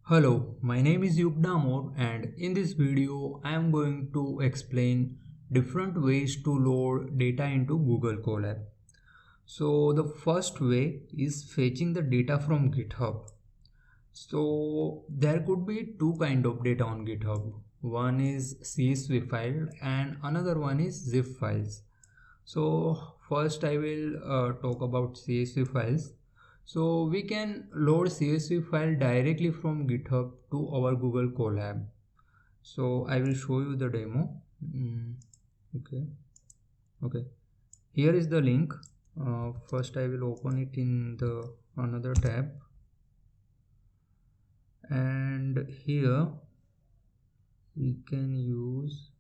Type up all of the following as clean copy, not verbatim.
Hello, my name is Yug Damor, and in this video I am going to explain different ways to load data into Google Colab. So the first way is fetching the data from GitHub. So there could be two kind of data on GitHub. One is CSV file and another one is zip files. So first I will talk about CSV files. So we can load CSV file directly from GitHub to our Google Colab. So I will show you the demo. Okay. Okay. Here is the link. First I will open it in the another tab. And here we can use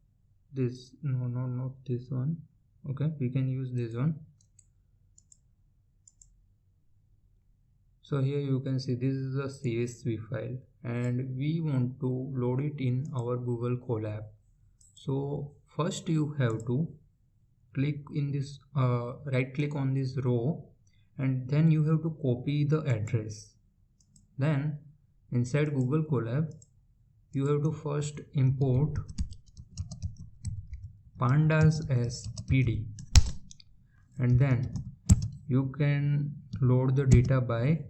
this. No, not this one. Okay, we can use this one. So here you can see this is a CSV file and we want to load it in our Google Colab. So first you have to click in this right click on this row, and then you have to copy the address. Then inside Google Colab you have to first import pandas as PD, and then you can load the data by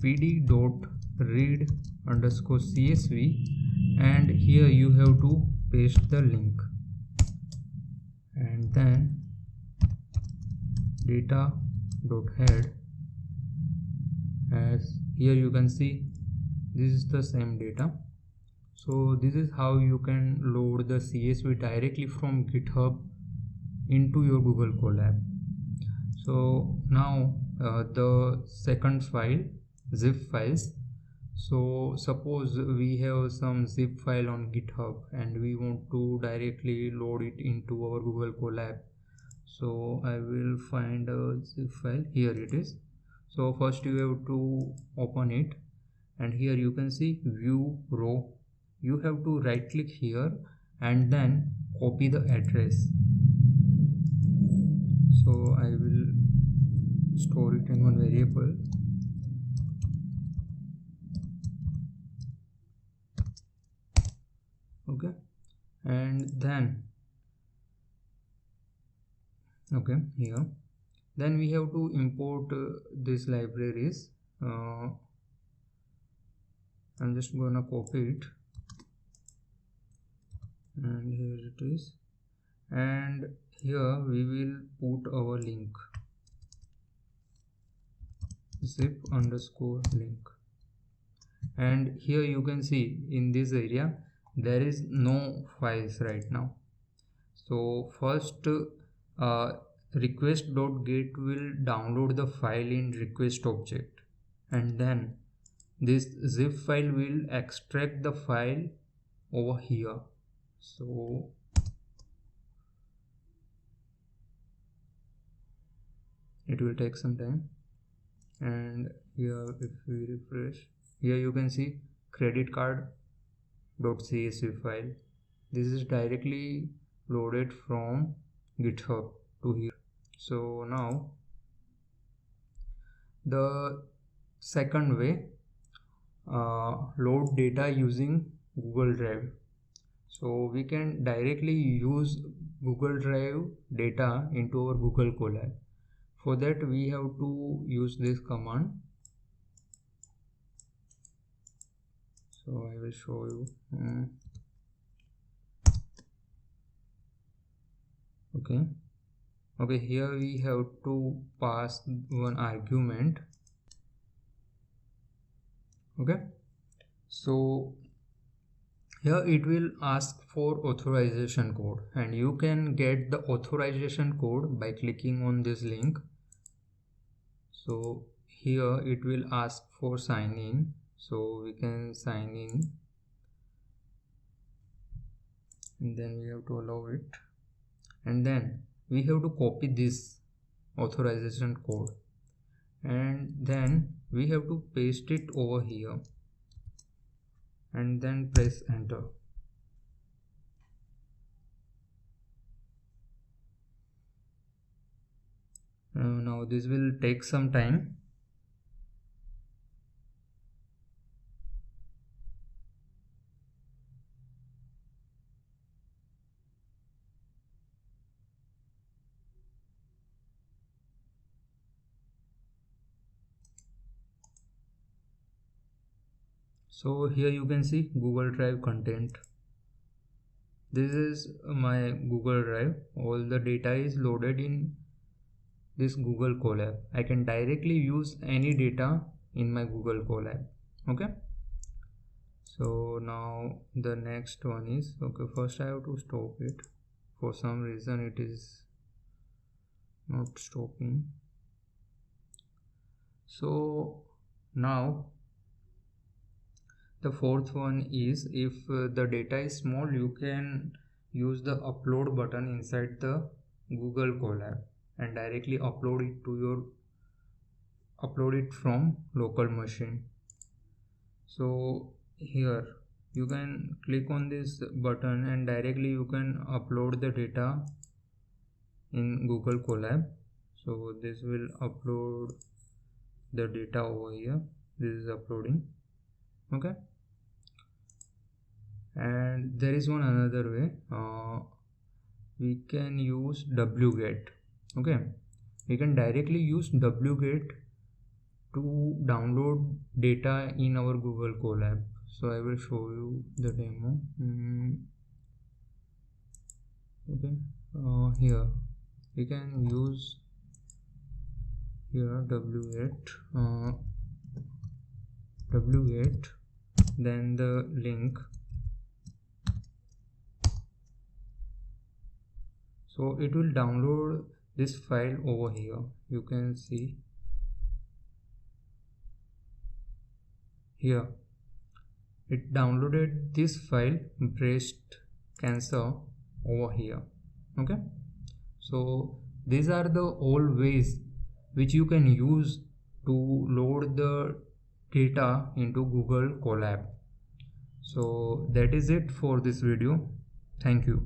pd.read_csv, and here you have to paste the link, and then data.head, as here you can see this is the same data. So this is how you can load the CSV directly from GitHub into your Google Colab. So now the second file, zip files. So suppose we have some zip file on GitHub and we want to directly load it into our Google Colab. So I will find a zip file. Here it is. So first you have to open it, and here you can see view row. You have to right click here and then copy the address. So I will store it in one variable. Okay, and then here then we have to import these libraries. I'm just gonna copy it, and here it is, and here we will put our link, zip_link, and here you can see in this area there is no files right now. So first request.get will download the file in request object, and then this zip file will extract the file over here. So it will take some time, and here if we refresh, here you can see credit card.csv file. This is directly loaded from GitHub to here. So now the second way, load data using Google Drive. So we can directly use Google Drive data into our Google Colab. For that we have to use this command. So I will show you. Okay, here we have to pass one argument. Okay, so here it will ask for authorization code, and you can get the authorization code by clicking on this link. So here it will ask for sign in, so we can sign in, and then we have to allow it, and then we have to copy this authorization code, and then we have to paste it over here, and then press enter. Now this will take some time. So here you can see Google Drive content. This is my Google Drive. All the data is loaded in this Google Colab. I can directly use any data in my Google Colab. Okay. So now the next one is, okay, first I have to stop it. For some reason it is not stopping. So now the fourth one is, if the data is small, you can use the upload button inside the Google Colab and directly upload it from local machine. So here you can click on this button and directly you can upload the data in Google Colab. So this will upload the data over here. This is uploading. Okay. And there is one another way. We can use wget. Okay, we can directly use wget to download data in our Google Colab. So I will show you the demo. Okay, here we can use here wget, then the link. So it will download this file over here. You can see here it downloaded this file, breast cancer, over here. Okay, so these are the all ways which you can use to load the data into Google Colab. So that is it for this video. Thank you.